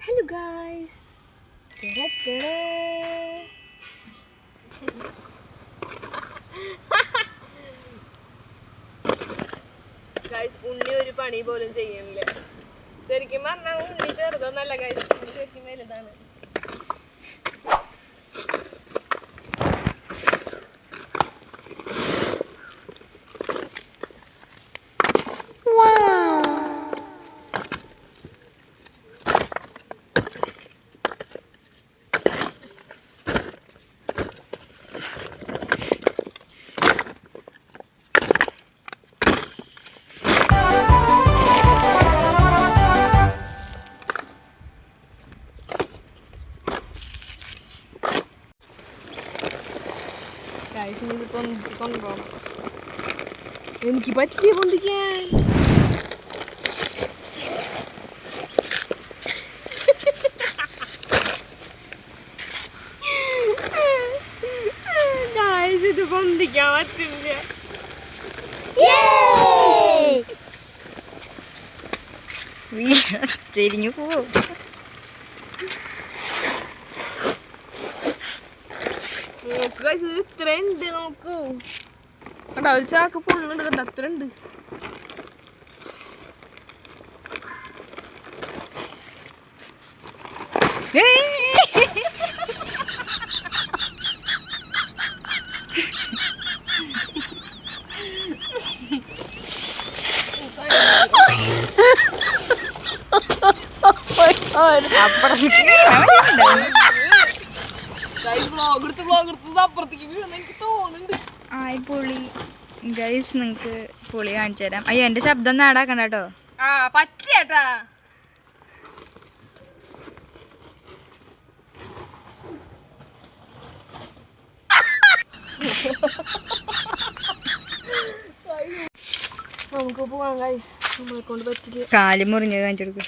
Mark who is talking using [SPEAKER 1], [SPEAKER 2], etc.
[SPEAKER 1] Hello guys. Guys ഉണ്ണി ഒരു പണി പോലും ചെയ്യുന്നില്ല. ശരിക്കും പറഞ്ഞാൽ ഉണ്ണി ചെറുതൊന്നല്ല ഗൈസ്, ശരിക്കും വലുതാണ്. കൊണ്ടുപോകണം. എനിക്ക് പറ്റില്ല പൊന്തിക്കാൻ. ഇത് പൊന്തിക്കാൻ പറ്റില്ല.
[SPEAKER 2] തിരിഞ്ഞു പോവും.
[SPEAKER 1] ഇത്ര ഉണ്ട് നോക്കൂ കേട്ടോ, ഒരു ചാക്ക് ഫുള്ളുണ്ട് കേട്ടോ, അത്ര ഉണ്ട്. അപ്പുറത്തേക്ക് വീഴുന്ന എനിക്ക് തോന്നുന്നുണ്ട്.
[SPEAKER 2] ആയി പൊളി ഗൈസ്, നിങ്ങക്ക് പൊളി കാണിച്ചു തരാം. അയ്യോ എന്റെ ശബ്ദം നാടാക്കണ്ട കേട്ടോ.
[SPEAKER 1] ആ പറ്റിയേട്ടാ. നമുക്ക് പോവാം ഗൈസ്, നമ്മളെ കൊണ്ട് പറ്റില്ല.
[SPEAKER 2] കാല് മുറിഞ്ഞത് കാണിച്ചു കൊടുക്കും.